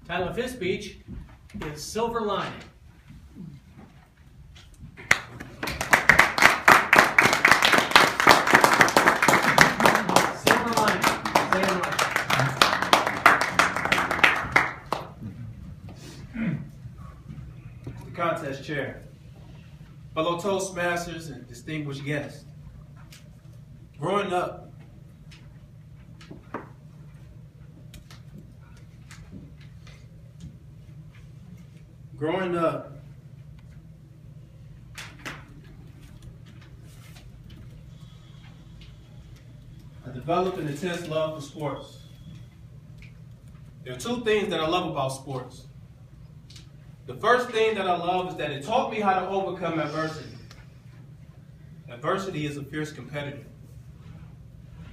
Title of his speech is Silver Lining. Silver Lining. Say it right. The contest chair, fellow Toastmasters and distinguished guests. Growing up, I developed an intense love for sports. There are two things that I love about sports. The first thing that I love is that it taught me how to overcome adversity. Adversity is a fierce competitor,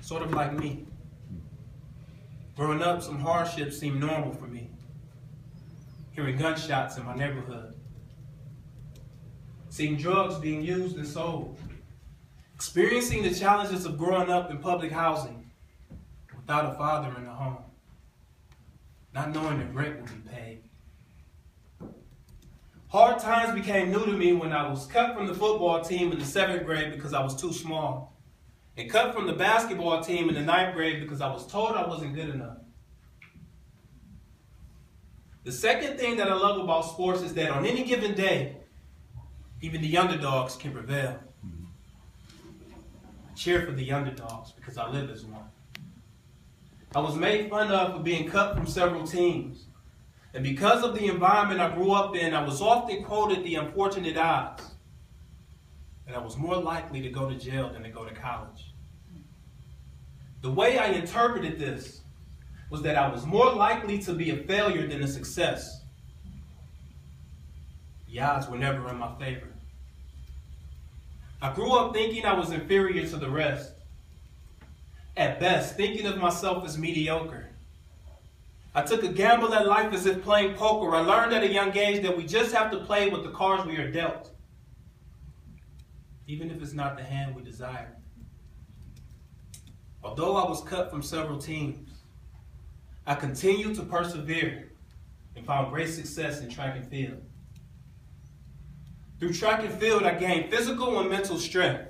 sort of like me. Growing up, some hardships seemed normal for me. Hearing gunshots in my neighborhood, seeing drugs being used and sold, experiencing the challenges of growing up in public housing without a father in the home, not knowing that rent would be paid. Hard times became new to me when I was cut from the football team in the 7th grade because I was too small, and cut from the basketball team in the 9th grade because I was told I wasn't good enough. The second thing that I love about sports is that on any given day, even the underdogs can prevail. I cheer for the underdogs because I live as one. I was made fun of for being cut from several teams. And because of the environment I grew up in, I was often quoted the unfortunate odds that I was more likely to go to jail than to go to college. The way I interpreted this was that I was more likely to be a failure than a success. The odds were never in my favor. I grew up thinking I was inferior to the rest. At best, thinking of myself as mediocre. I took a gamble at life as if playing poker. I learned at a young age that we just have to play with the cards we are dealt, even if it's not the hand we desire. Although I was cut from several teams, I continued to persevere and found great success in track and field. Through track and field, I gained physical and mental strength.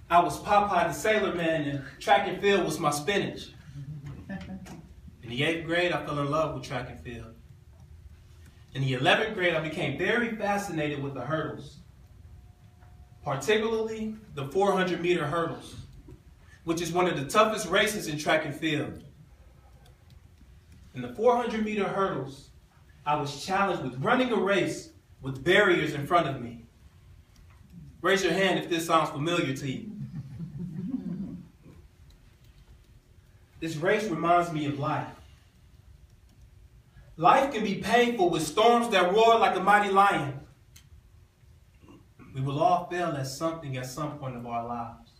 I was Popeye the Sailor Man, and track and field was my spinach. In the 8th grade, I fell in love with track and field. In the 11th grade, I became very fascinated with the hurdles, particularly the 400-meter hurdles, which is one of the toughest races in track and field. In the 400-meter hurdles, I was challenged with running a race with barriers in front of me. Raise your hand if this sounds familiar to you. This race reminds me of life. Life can be painful with storms that roar like a mighty lion. We will all fail at something at some point of our lives.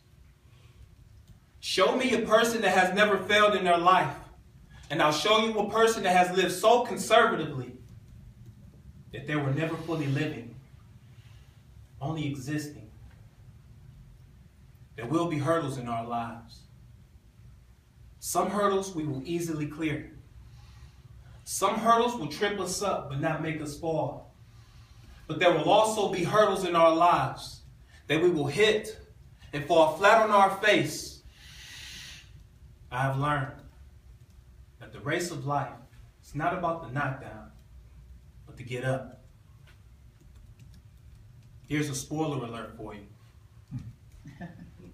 Show me a person that has never failed in their life, and I'll show you a person that has lived so conservatively that they were never fully living, only existing. There will be hurdles in our lives. Some hurdles we will easily clear. Some hurdles will trip us up but not make us fall. But there will also be hurdles in our lives that we will hit and fall flat on our face. I have learned that the race of life is not about the knockdown, but to get up. Here's a spoiler alert for you.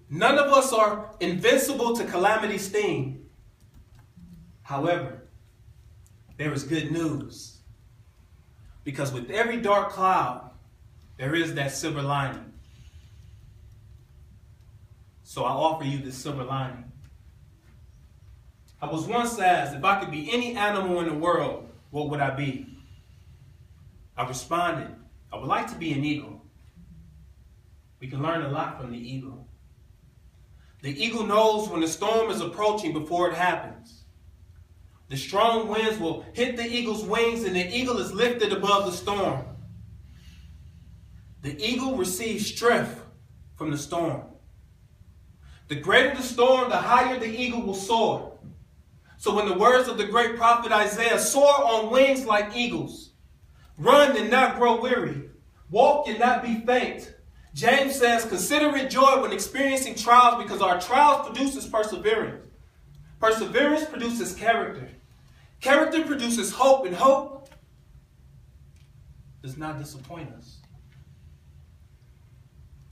None of us are invincible to calamity's sting. However, there is good news. Because with every dark cloud, there is that silver lining. So I offer you this silver lining. I was once asked if I could be any animal in the world, what would I be? I responded, I would like to be an eagle. We can learn a lot from the eagle. The eagle knows when the storm is approaching before it happens. The strong winds will hit the eagle's wings and the eagle is lifted above the storm. The eagle receives strength from the storm. The greater the storm, the higher the eagle will soar. So when the words of the great prophet Isaiah, soar on wings like eagles, run and not grow weary, walk and not be faint. James says, consider it joy when experiencing trials, because our trials produces perseverance. Perseverance produces character. Character produces hope, and hope does not disappoint us.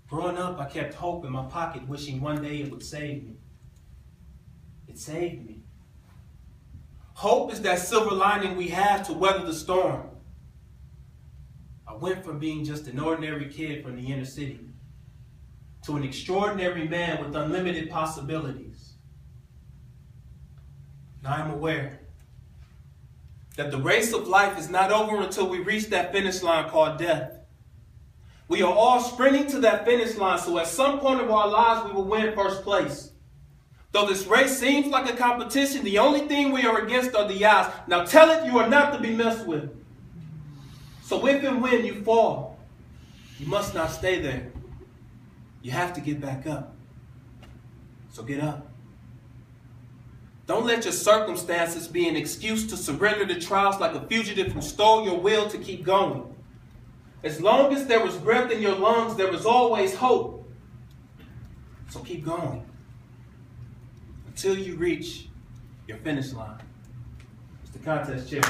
Growing up, I kept hope in my pocket, wishing one day it would save me. It saved me. Hope is that silver lining we have to weather the storm. I went from being just an ordinary kid from the inner city to an extraordinary man with unlimited possibilities. Now I'm aware that the race of life is not over until we reach that finish line called death. We are all sprinting to that finish line, so at some point of our lives we will win first place. Though this race seems like a competition, the only thing we are against are the odds. Now tell it you are not to be messed with. So if and when you fall, you must not stay there. You have to get back up. So get up. Don't let your circumstances be an excuse to surrender to trials like a fugitive who stole your will to keep going. As long as there was breath in your lungs, there was always hope. So keep going until you reach your finish line. Mr. Contest Chair.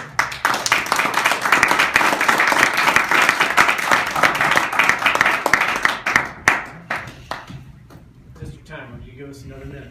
Mr. Timer, you give us another minute.